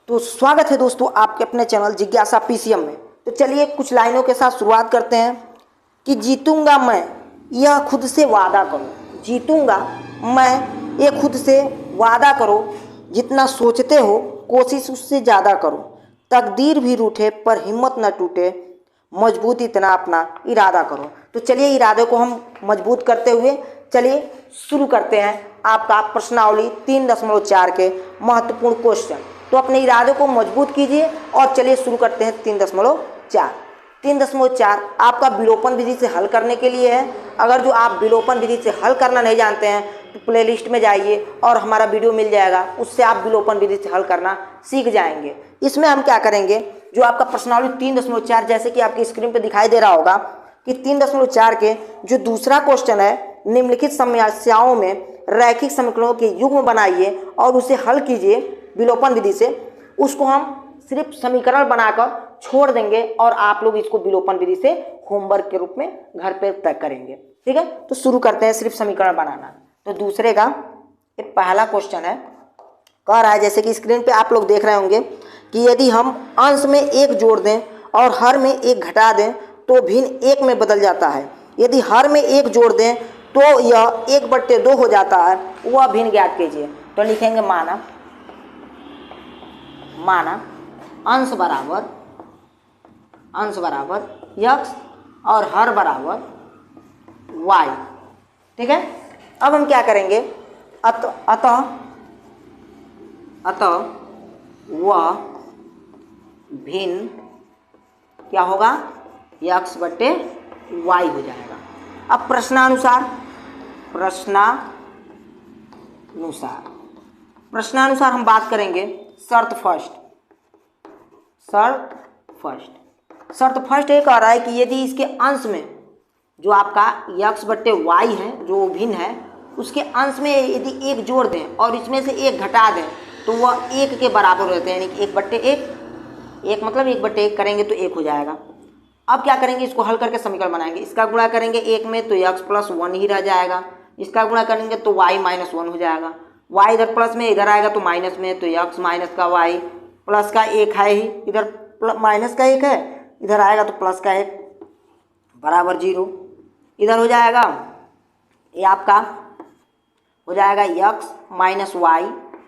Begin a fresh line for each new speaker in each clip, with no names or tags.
तो स्वागत है दोस्तों आपके अपने चैनल जिज्ञासा पीसीएम में। तो चलिए कुछ लाइनों के साथ शुरुआत करते हैं कि जीतूंगा मैं, यह खुद से वादा करो। जीतूंगा मैं, ये खुद से वादा करो। जितना सोचते हो कोशिश उससे ज़्यादा करो। तकदीर भी रूठे पर हिम्मत न टूटे, मजबूत इतना अपना इरादा करो। तो चलिए इरादे को हम मजबूत करते हुए चलिए शुरू करते हैं आपका प्रश्नावली 3.4 के महत्वपूर्ण क्वेश्चन। तो अपने इरादे को मजबूत कीजिए और चलिए शुरू करते हैं 3.4। 3.4 आपका विलोपन विधि से हल करने के लिए है। अगर जो आप विलोपन विधि से हल करना नहीं जानते हैं तो प्लेलिस्ट में जाइए और हमारा वीडियो मिल जाएगा, उससे आप विलोपन विधि से हल करना सीख जाएंगे। इसमें हम क्या करेंगे, जो आपका प्रश्नावली 3.4 जैसे कि आपकी स्क्रीन पर दिखाई दे रहा होगा कि 3.4 के जो दूसरा क्वेश्चन है, निम्नलिखित समस्याओं में रैखिक समीकरणों के युग्म बनाइए और उसे हल कीजिए विलोपन विधि से। उसको हम सिर्फ समीकरण बनाकर छोड़ देंगे और आप लोग इसको विलोपन विधि से होमवर्क के रूप में घर पे तय करेंगे। ठीक है, तो शुरू करते हैं सिर्फ समीकरण बनाना। तो दूसरे का एक पहला क्वेश्चन है, कह रहा है जैसे कि स्क्रीन पे आप लोग देख रहे होंगे कि यदि हम अंश में 1 जोड़ दें और हर में 1 घटा दें तो भिन्न 1 में बदल जाता है। यदि हर में 1 जोड़ दें तो यह 1/2 हो जाता है, वह भिन्न ज्ञात कीजिए। तो लिखेंगे माना अंश बराबर x और हर बराबर y। ठीक है, अब हम क्या करेंगे, अतः वह भिन्न क्या होगा, x/y हो जाएगा। अब प्रश्नानुसार हम बात करेंगे शर्त फर्स्ट ये कह रहा है कि यदि इसके अंश में जो आपका x/y है जो भिन्न है, उसके अंश में यदि 1 जोड़ दें और इसमें से 1 घटा दें तो वह 1 के बराबर रहते हैं, यानी कि 1/1 मतलब 1/1 करेंगे तो 1 हो जाएगा। अब क्या करेंगे, इसको हल करके समीकरण बनाएंगे। इसका गुणा करेंगे 1 में तो x+1 ही रह जाएगा। इसका गुणा करेंगे तो y-1 हो जाएगा। y इधर प्लस में, इधर आएगा तो माइनस में, तो x माइनस का y प्लस का 1 है ही, इधर माइनस का 1 है, इधर आएगा तो प्लस का 1 बराबर 0। इधर हो जाएगा ये आपका हो जाएगा x माइनस y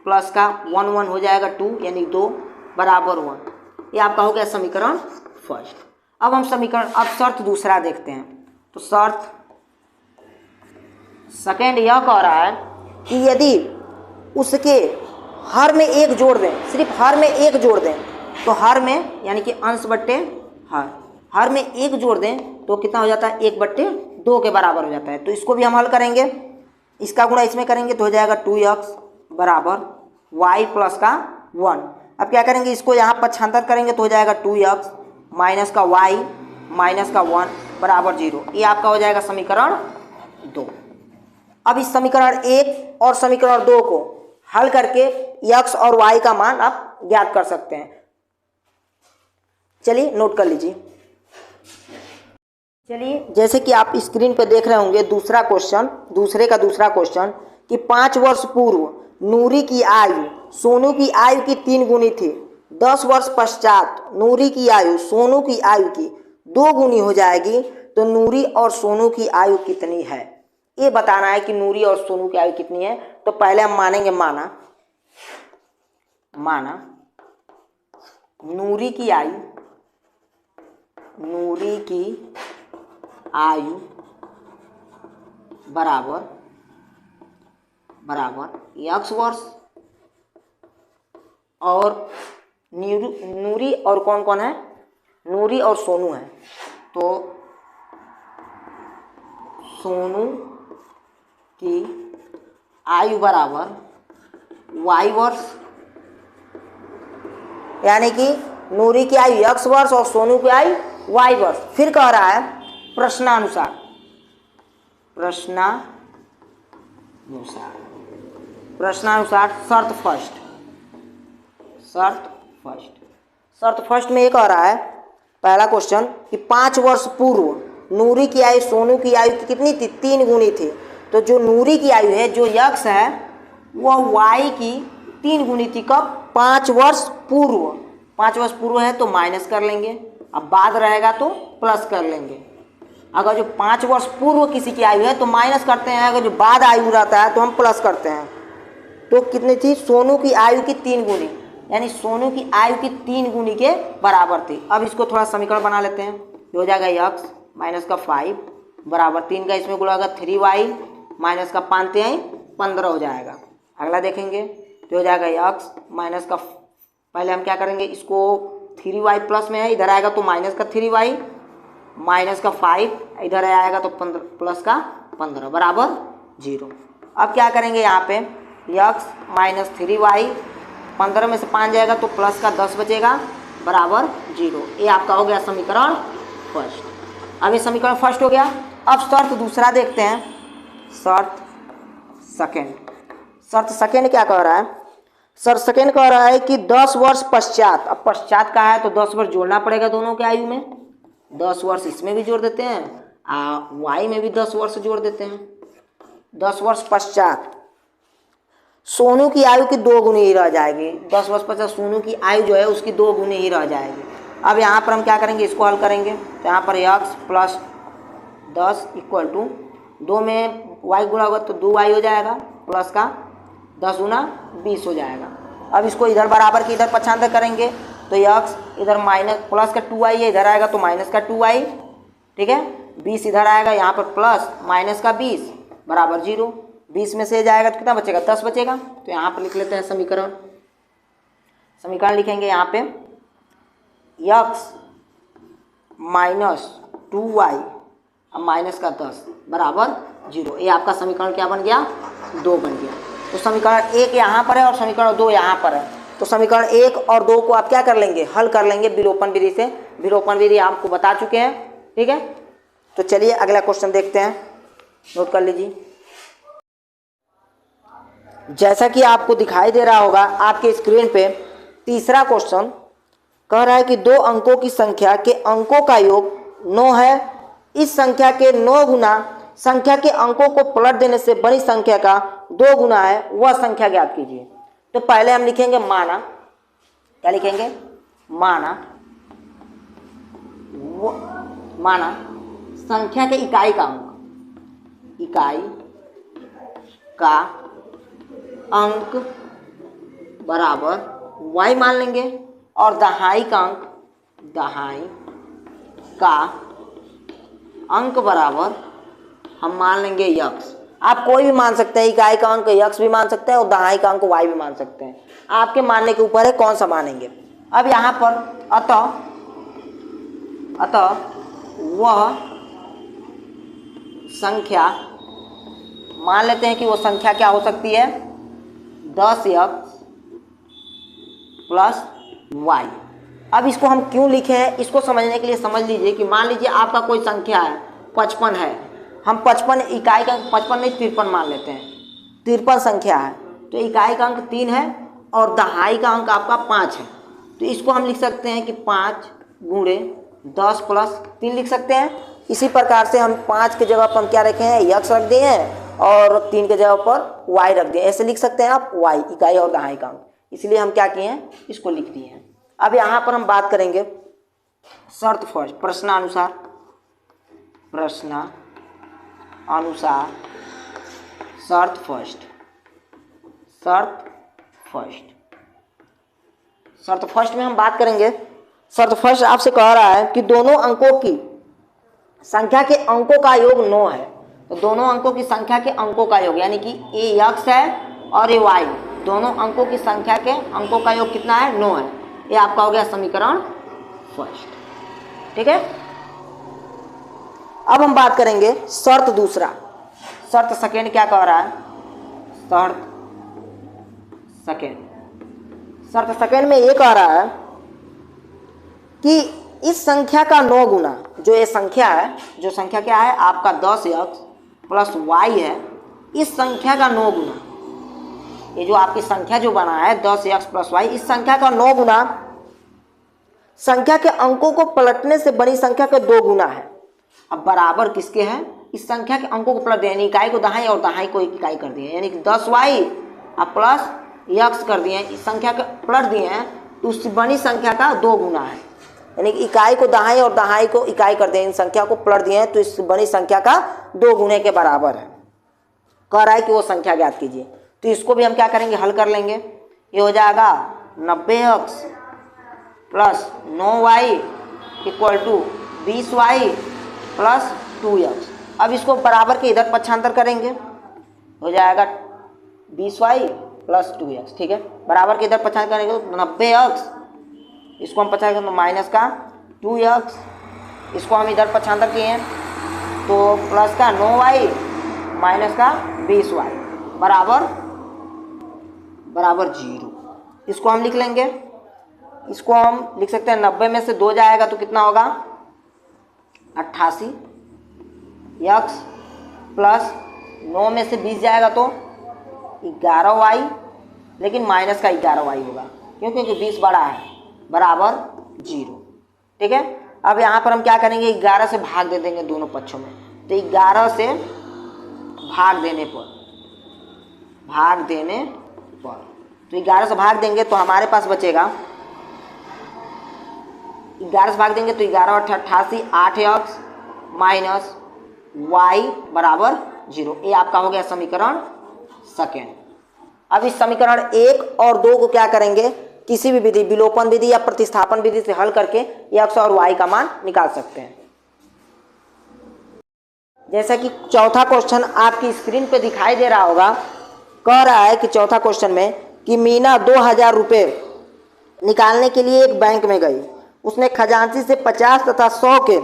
प्लस का 1 हो जाएगा 2, यानी 2 बराबर 1। ये आपका हो गया समीकरण फर्स्ट। अब शर्त दूसरा देखते हैं। तो शर्त सेकेंड यह कह रहा है कि यदि उसके हर में 1 जोड़ दें, सिर्फ हर में 1 जोड़ दें तो हर में यानी कि अंश बट्टे हर में 1 जोड़ दें तो कितना हो जाता है, 1/2 के बराबर हो जाता है। तो इसको भी हम हल करेंगे। इसका गुणा इसमें करेंगे तो हो जाएगा 2x बराबर y प्लस का 1। अब क्या करेंगे, इसको यहाँ पक्षांतर करेंगे तो हो जाएगा 2x माइनस का y माइनस का 1 बराबर 0। ये आपका हो जाएगा समीकरण 2। अब इस समीकरण 1 और समीकरण 2 को हल करके x और y का मान आप ज्ञात कर सकते हैं। चलिए नोट कर लीजिए। चलिए जैसे कि आप स्क्रीन पर देख रहे होंगे दूसरे का दूसरा क्वेश्चन कि 5 वर्ष पूर्व नूरी की आयु सोनू की आयु की 3 गुनी थी। 10 वर्ष पश्चात नूरी की आयु सोनू की आयु की 2 गुनी हो जाएगी, तो नूरी और सोनू की आयु कितनी है, ये बताना है कि नूरी और सोनू की आयु कितनी है। तो पहले हम मानेंगे नूरी की आयु बराबर x वर्ष और नूरी और कौन है, नूरी और सोनू है, तो सोनू की आयु बराबर y वर्ष, यानी कि नूरी की आयु x वर्ष और सोनू की आयु y वर्ष। फिर कह रहा है प्रश्नानुसार शर्त फर्स्ट में ये कह रहा है पहला क्वेश्चन कि 5 वर्ष पूर्व नूरी की आयु सोनू की आयु की कितनी थी, 3 गुनी थी। तो जो नूरी की आयु है, जो x है, वह y की 3 गुनी थी कब? 5 वर्ष पूर्व। 5 वर्ष पूर्व है तो माइनस कर लेंगे, अब बाद रहेगा तो प्लस कर लेंगे। अगर जो 5 वर्ष पूर्व किसी की आयु है तो माइनस करते हैं, अगर जो बाद आयु रहता है तो हम प्लस करते हैं। तो कितनी थी? सोनू की आयु की 3 गुनी, यानी सोनू की आयु की 3 गुनी के बराबर थी। अब इसको थोड़ा समीकरण बना लेते हैं। हो जाएगा x माइनस का 5 बराबर 3 का इसमें गुणा होगा 3y माइनस का 5 3 15 हो जाएगा। अगला देखेंगे तो हो जाएगा x माइनस का, पहले हम क्या करेंगे, इसको 3y प्लस में है, इधर आएगा तो माइनस का 3y माइनस का 5, इधर आएगा तो 15 प्लस का 15 बराबर 0। अब क्या करेंगे यहाँ पे, x माइनस 3y, 15 में से 5 जाएगा तो प्लस का 10 बचेगा बराबर 0। ये आपका हो गया समीकरण फर्स्ट। अब ये समीकरण फर्स्ट हो गया। अब शर्त दूसरा देखते हैं, शर्त सेकेंड। शर्त सेकेंड क्या कह रहा है? शर्त सेकेंड कह रहा है कि 10 वर्ष पश्चात, अब पश्चात का है तो 10 वर्ष जोड़ना पड़ेगा दोनों के आयु में, 10 वर्ष इसमें भी जोड़ देते हैं, y में भी 10 वर्ष जोड़ देते हैं। 10 वर्ष पश्चात सोनू की आयु की 2 गुनी ही रह जाएगी। 10 वर्ष पश्चात सोनू की आयु जो है उसकी 2 गुनी ही रह जाएगी। अब यहाँ पर हम क्या करेंगे, इसको हल करेंगे तो यहाँ पर x प्लस 10 इक्वल टू 2 में y गुणा होगा तो 2y हो जाएगा, प्लस का 10 गुना 20 हो जाएगा। अब इसको इधर बराबर के इधर पक्षांतर करेंगे तो x इधर माइनस प्लस का 2y है, इधर आएगा तो माइनस का 2y, ठीक है। 20 इधर आएगा, यहाँ पर प्लस माइनस का 20 बराबर 0। 20 में से जाएगा तो कितना बचेगा? 10 बचेगा। तो यहाँ पर लिख लेते हैं समीकरण। समीकरण लिखेंगे यहाँ पे x माइनस 2y अब माइनस का 10 बराबर 0। ये आपका समीकरण क्या बन गया? 2 बन गया। तो समीकरण 1 यहाँ पर है और समीकरण 2 यहाँ पर है। तो समीकरण 1 और 2 को आप क्या कर लेंगे? हल कर लेंगे विलोपन विधि से। विलोपन विधि आपको बता चुके हैं, ठीक है। तो चलिए अगला क्वेश्चन देखते हैं, नोट कर लीजिए। जैसा कि आपको दिखाई दे रहा होगा आपके स्क्रीन पे, तीसरा क्वेश्चन कह रहा है कि 2 अंकों की संख्या के अंकों का योग 9 है। इस संख्या के 9 गुना संख्या के अंकों को पलट देने से बड़ी संख्या का 2 गुना है, वह संख्या ज्ञात कीजिए। तो पहले हम लिखेंगे माना, क्या लिखेंगे? माना संख्या के इकाई का अंक, इकाई का अंक बराबर y मान लेंगे और दहाई का अंक, दहाई का अंक बराबर हम मान लेंगे x। आप कोई भी मान सकते हैं, इकाई का अंक x भी मान सकते हैं और दहाई का अंक y भी मान सकते हैं, आपके मानने के ऊपर है कौन सा मानेंगे। अब यहाँ पर अतः वह संख्या, मान लेते हैं कि वो संख्या क्या हो सकती है? 10x plus y। अब इसको हम क्यों लिखे हैं, इसको समझने के लिए समझ लीजिए कि मान लीजिए आपका कोई संख्या है 55 है, हम 55 इकाई का 55 नहीं 53 मान लेते हैं, 53 संख्या है तो इकाई का अंक 3 है और दहाई का अंक आपका 5 है। तो इसको हम लिख सकते हैं कि 5 गुणे 10 प्लस 3 लिख सकते हैं। इसी प्रकार से हम 5 के जगह पर हम क्या रखे हैं? x रख दिए हैं और 3 के जगह पर y रख दिए, ऐसे लिख सकते हैं आप y, इकाई और दहाई का अंक। इसलिए हम क्या किए हैं? इसको लिख दिए हैं। अब यहाँ पर हम बात करेंगे शर्त फर्स्ट, प्रश्नानुसार शर्त फर्स्ट में हम बात करेंगे। शर्त फर्स्ट आपसे कह रहा है कि दोनों अंकों की संख्या के अंकों का योग 9 है। तो दोनों अंकों की संख्या के अंकों का योग, यानी कि ये x है और ये y, दोनों अंकों की संख्या के अंकों का योग कितना है? 9 है। ये आपका हो गया समीकरण फर्स्ट, ठीक है। अब हम बात करेंगे शर्त दूसरा। शर्त सेकेंड क्या कह रहा है? शर्त सेकेंड में ये कह रहा है कि इस संख्या का 9 गुना, जो ये संख्या है, जो संख्या क्या है आपका 10x प्लस y है, इस संख्या का 9 गुना, ये जो आपकी संख्या जो बना है 10x प्लस y, इस संख्या का 9 गुना संख्या के अंकों को पलटने से बड़ी संख्या का 2 गुना है। अब बराबर किसके हैं? इस संख्या के अंकों को पलट दिया, यानी इकाई को दहाई और दहाई को एक इकाई कर दिया, यानी कि 10y अब प्लस यक्स कर दिए हैं, इस संख्या का पलट दिए हैं तो उस बनी संख्या का 2 गुना है, यानी कि इकाई को दहाई और दहाई को इकाई कर दिए, इन संख्या को पलट दिए हैं तो इस बनी संख्या का 2 गुने के बराबर है। कह रहा है कि वो संख्या ज्ञात कीजिए, तो इसको भी हम क्या करेंगे, हल कर लेंगे। ये हो जाएगा 90x plus 9y equal to 20y plus 2x। अब इसको बराबर के इधर पक्षांतर करेंगे, हो जाएगा 20y प्लस 2x, ठीक है। बराबर के इधर पक्षांतर करेंगे तो 90x, इसको हम पक्षांतर तो माइनस का 2x, इसको हम इधर पक्षांतर किए हैं तो प्लस का 9y माइनस का 20y बराबर 0। इसको हम लिख लेंगे, इसको हम लिख सकते हैं 90 में से 2 जाएगा तो कितना होगा 88 x प्लस 9 में से 20 जाएगा तो 11y, लेकिन माइनस का 11y होगा क्योंकि 20 बड़ा है, बराबर 0, ठीक है। अब यहाँ पर हम क्या करेंगे, 11 से भाग दे देंगे दोनों पक्षों में, तो 11 से भाग देने पर तो 11 से भाग देंगे तो हमारे पास बचेगा 11 से भाग देंगे तो 11 और 88 8x माइनस y बराबर 0। ये आपका हो गया समीकरण सेकेंड। अब इस समीकरण 1 और 2 को क्या करेंगे, किसी भी विधि, विलोपन विधि या प्रतिस्थापन विधि से हल करके x और y का मान निकाल सकते हैं। जैसा कि चौथा क्वेश्चन आपकी स्क्रीन पे दिखाई दे रहा होगा, कह रहा है कि चौथा क्वेश्चन में कि मीना 2000 रुपये निकालने के लिए एक बैंक में गई। उसने खजांची से 50 तथा 100 के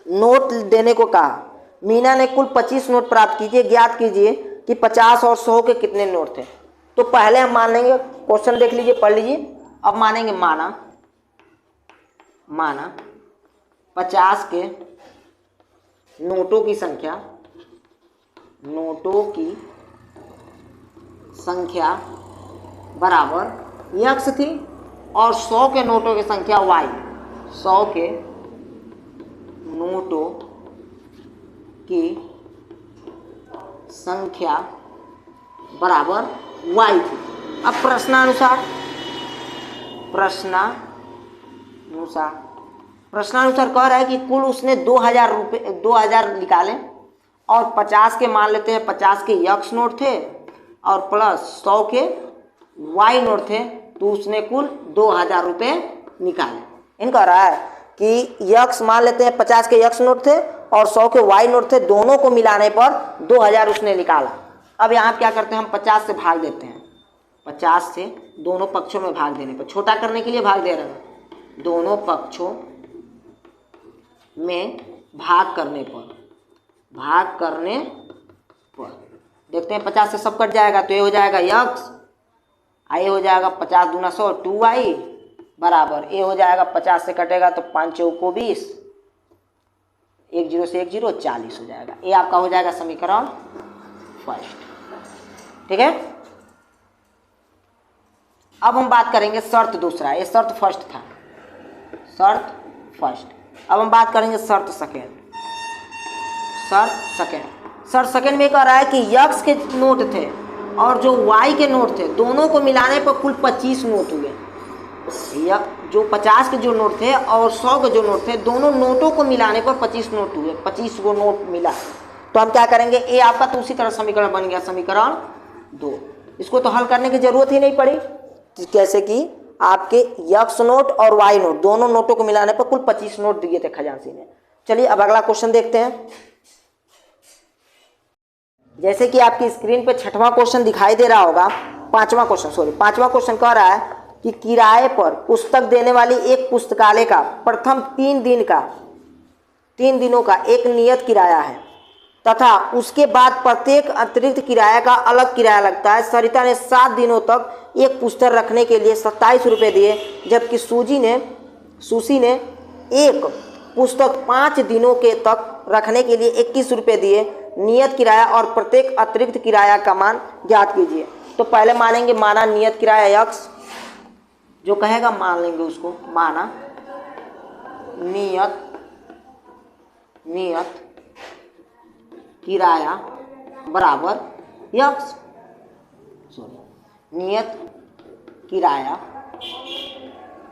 नोट देने को कहा। मीना ने कुल 25 नोट प्राप्त कीजिए, ज्ञात कीजिए कि 50 और 100 के कितने नोट थे। तो पहले हम मान लेंगे, क्वेश्चन देख लीजिए, पढ़ लीजिए। अब मानेंगे माना 50 के नोटों की संख्या बराबर x थी और 100 के नोटों की संख्या y, 100 के नोटों की संख्या बराबर y थी। अब प्रश्नानुसार कह रहा है कि कुल उसने 2000 निकाले और 50 के मान लेते हैं, 50 के x नोट थे और प्लस 100 के y नोट थे, तो उसने कुल 2000 रुपये निकाले। इन कह रहा है कि x मान लेते हैं, 50 के x नोट थे और 100 के y नोट थे, दोनों को मिलाने पर 2000 उसने निकाला। अब यहाँ क्या करते हैं, हम 50 से भाग देते हैं, 50 से दोनों पक्षों में भाग देने पर, छोटा करने के लिए भाग दे रहे हैं, दोनों पक्षों में भाग करने पर देखते हैं 50 से सब कट जाएगा तो ये हो जाएगा x, ये हो जाएगा 50 दूना 100 2y बराबर, ये हो जाएगा 50 से कटेगा तो 5 चौको 20, 1 0 से 1 0 40 हो जाएगा। ये आपका हो जाएगा समीकरण फर्स्ट, ठीक है। अब हम बात करेंगे शर्त दूसरा, ये शर्त फर्स्ट था, अब हम बात करेंगे शर्त सेकेंड में कह रहा है कि x के नोट थे और जो y के नोट थे, दोनों को मिलाने पर कुल 25 नोट हुए। जो 50 के जो नोट थे और 100 के जो नोट थे, दोनों नोटों को मिलाने पर 25 नोट हुए, 25 को नोट मिला। तो हम क्या करेंगे, ये आपका तो उसी तरह समीकरण बन गया, समीकरण 2। इसको तो हल करने की जरूरत ही नहीं पड़ी, कैसे कि आपके x नोट और y नोट, दोनों नोटों को मिलाने पर कुल 25 नोट दिए थे खजांची ने। चलिए अब अगला क्वेश्चन देखते हैं। जैसे कि आपकी स्क्रीन पे छठवां क्वेश्चन दिखाई दे रहा होगा, पांचवा क्वेश्चन कह रहा है कि किराए पर पुस्तक देने वाली एक पुस्तकालय का प्रथम 3 दिनों का एक नियत किराया है तथा उसके बाद प्रत्येक अतिरिक्त किराया का अलग किराया लगता है। सरिता ने 7 दिनों तक एक पुस्तक रखने के लिए 27 रुपये दिए, जबकि सुशी ने एक पुस्तक 5 दिनों के तक रखने के लिए 21 रुपये दिए। नियत किराया और प्रत्येक अतिरिक्त किराया का मान ज्ञात कीजिए। तो पहले मानेंगे माना नियत किराया x, जो कहेगा मान लेंगे उसको, माना नियत किराया बराबर x, नियत किराया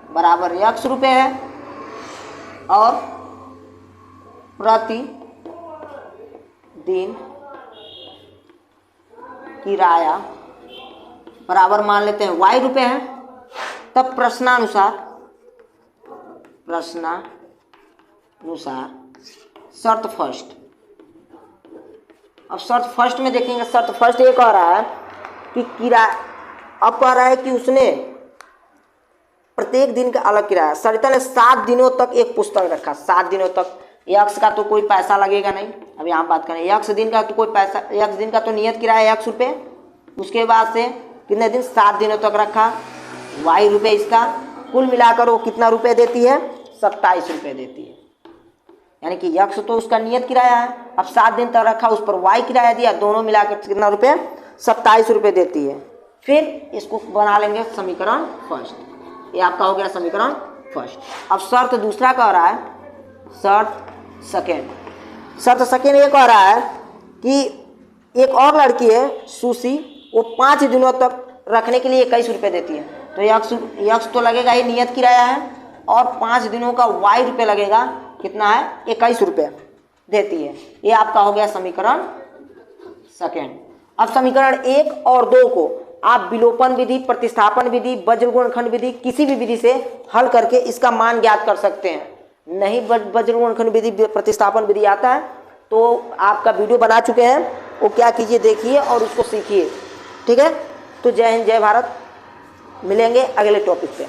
बराबर x रुपये है और प्रति दिन किराया बराबर मान लेते हैं y रुपये है। तब प्रश्नानुसार शर्त फर्स्ट। अब शर्त फर्स्ट में देखेंगे, शर्त फर्स्ट ये कह रहा है कि किराया, अब कह रहा है कि उसने प्रत्येक दिन का अलग किराया। सरिता ने 7 दिनों तक एक पुस्तक रखा, 7 दिनों तक। यक्स का तो कोई पैसा लगेगा नहीं। अब यहाँ बात करें यक्स दिन का तो कोई पैसा, यक्स दिन का तो नियत किराया x रुपये। उसके बाद से कितने दिन, 7 दिनों तक रखा, y रुपये इसका। कुल मिलाकर वो कितना रुपये देती है, 27 रुपये देती है। यानी कि यक्स तो उसका नियत किराया है, अब 7 दिन तक रखा, उस पर y किराया दिया, दोनों मिलाकर कितना रुपये, 27 रुपये देती है। फिर इसको बना लेंगे समीकरण फर्स्ट। ये आपका हो गया समीकरण फर्स्ट। अब शर्त दूसरा कह रहा है, शर्त सेकेंड ये कह रहा है कि एक और लड़की है सुशी, वो 5 दिनों तक रखने के लिए 21 रुपये देती है। तो यक्स तो लगेगा ही, नियत किराया है, और 5 दिनों का y रुपये लगेगा, कितना है, 21 रुपये देती है। ये आपका हो गया समीकरण सेकेंड। अब समीकरण 1 और 2 को आप विलोपन विधि, प्रतिस्थापन विधि, वज्रगुणनखंड विधि, किसी भी विधि से हल करके इसका मान ज्ञात कर सकते हैं। नहीं वज्रगुणनखंड विधि, प्रतिस्थापन विधि आता है तो आपका वीडियो बना चुके हैं, वो क्या कीजिए, देखिए और उसको सीखिए। ठीक है, तो जय हिंद, जय भारत। मिलेंगे अगले टॉपिक पे।